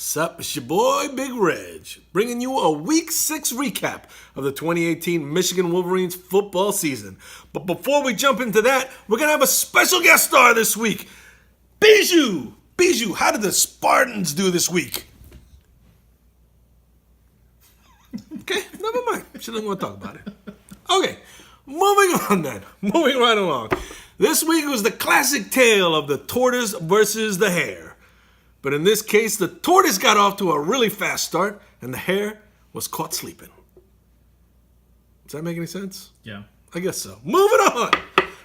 Sup, it's your boy Big Reg, bringing you a Week 6 recap of the 2018 Michigan Wolverines football season. But before we jump into that, we're going to have a special guest star this week. Bijou! Bijou, how did the Spartans do this week? Okay, never mind. She doesn't want to talk about it. Okay, moving on then. Moving right along. This week was the classic tale of the tortoise versus the hare. But in this case, the tortoise got off to a really fast start, and the hare was caught sleeping. Does that make any sense? Yeah. I guess so. Moving on.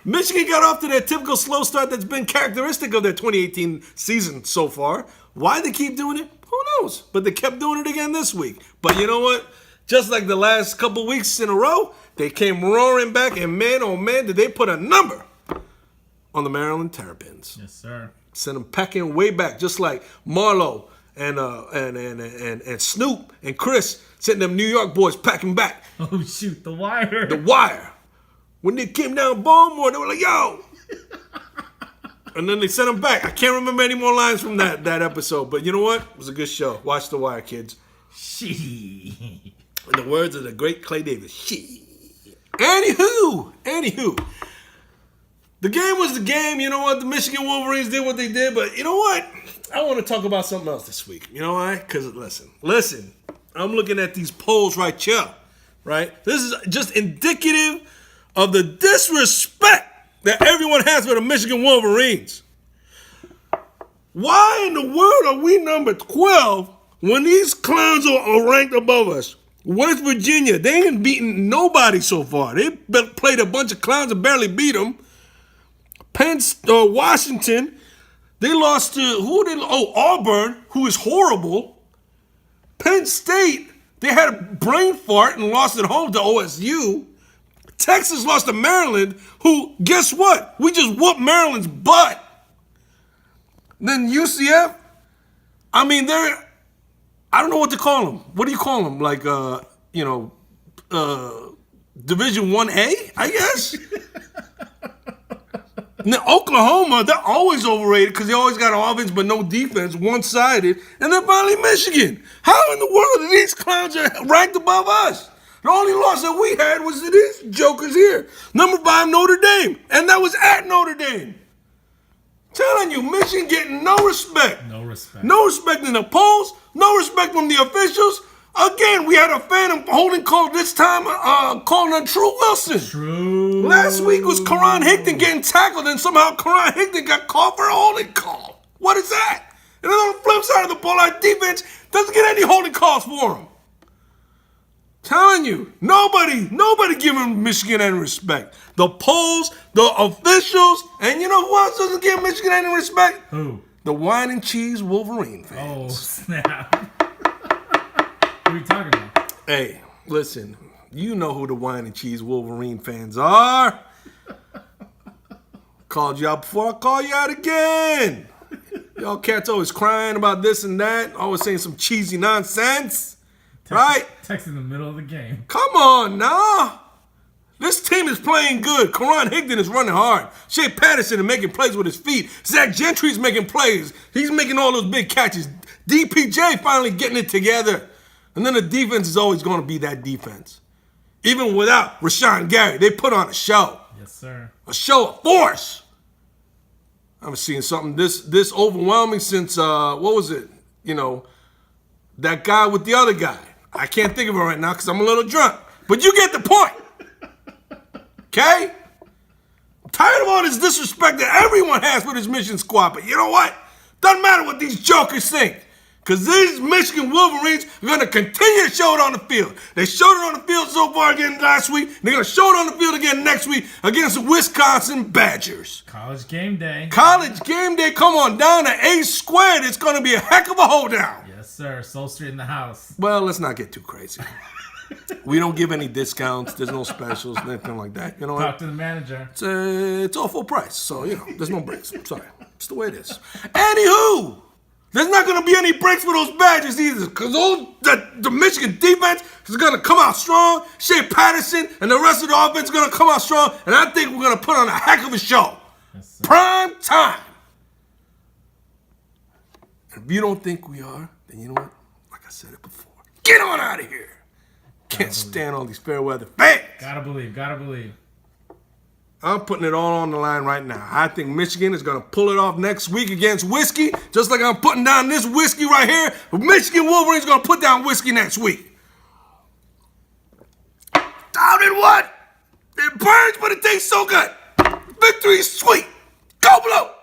Michigan got off to their typical slow start that's been characteristic of their 2018 season so far. Why they keep doing it? Who knows? But they kept doing it again this week. But you know what? Just like the last couple weeks in a row, they came roaring back, and man, oh man, did they put a number on the Maryland Terrapins. Yes, sir. Sent them packing way back, just like Marlo and Snoop and Chris sent them New York boys packing back. Oh, shoot, The Wire. The Wire. When they came down Baltimore, they were like, yo. And then they sent them back. I can't remember any more lines from that episode, but you know what? It was a good show. Watch The Wire, kids. She. In the words of the great Clay Davis, she. Anywho. The game was the game. You know what? The Michigan Wolverines did what they did. But you know what? I want to talk about something else this week. You know why? Because listen. I'm looking at these polls right here. Right? This is just indicative of the disrespect that everyone has for the Michigan Wolverines. Why in the world are we number 12 when these clowns are ranked above us? West Virginia, they ain't beaten nobody so far. They played a bunch of clowns and barely beat them. Washington, they lost to Auburn, who is horrible. Penn State, they had a brain fart and lost at home to OSU. Texas lost to Maryland, who, guess what? We just whooped Maryland's butt. Then UCF, I don't know what to call them. What do you call them? Like, Division 1A, I guess? Now, Oklahoma, they're always overrated because they always got offense but no defense, one-sided. And then finally Michigan. How in the world are these clowns ranked above us? The only loss that we had was to these jokers here. Number 5, Notre Dame. And that was at Notre Dame. Telling you, Michigan getting no respect. No respect. No respect in the polls. No respect from the officials. Again, we had a fan holding call this time, calling on True Wilson. True. Last week was Karan Higdon getting tackled, and somehow Karan Higdon got called for a holding call. What is that? And then on the flip side of the ball, our defense doesn't get any holding calls for him. Telling you, nobody giving Michigan any respect. The polls, the officials, and you know who else doesn't give Michigan any respect? Who? The wine and cheese Wolverine fans. Oh, snap. What are you talking about? Hey, listen, you know who the wine and cheese Wolverine fans are. Called you out before I call you out again. Y'all cats always crying about this and that, always saying some cheesy nonsense. Right? Text in the middle of the game. Come on now. This team is playing good. Karan Higdon is running hard. Shea Patterson is making plays with his feet. Zach Gentry's making plays. He's making all those big catches. DPJ finally getting it together. And then the defense is always going to be that defense. Even without Rashawn Gary, they put on a show. Yes, sir. A show of force. I haven't seen something this overwhelming since, what was it? That guy with the other guy. I can't think of it right now because I'm a little drunk. But you get the point. Okay? I'm tired of all this disrespect that everyone has for this Michigan squad. But you know what? Doesn't matter what these jokers think. Because these Michigan Wolverines are going to continue to show it on the field. They showed it on the field so far again last week. They're going to show it on the field again next week against the Wisconsin Badgers. College game day. College game day. Come on down to A squared. It's going to be a heck of a hoedown. Yes, sir. Soul Street in the house. Well, let's not get too crazy. We don't give any discounts. There's no specials, nothing like that. You know Talk what? to the manager. It's all full price. So, there's no breaks. I'm sorry. It's the way it is. Anywho. There's not going to be any breaks for those Badgers either because the Michigan defense is going to come out strong. Shea Patterson and the rest of the offense is going to come out strong, and I think we're going to put on a heck of a show. Yes, Prime time. if you don't think we are, then you know what? Like I said it before, get on out of here. Can't stand all these fair weather fans. Gotta believe. I'm putting it all on the line right now. I think Michigan is going to pull it off next week against Whiskey, just like I'm putting down this whiskey right here. Michigan Wolverines going to put down Whiskey next week. Down in what? It burns, but it tastes so good. Victory is sweet. Go Blue!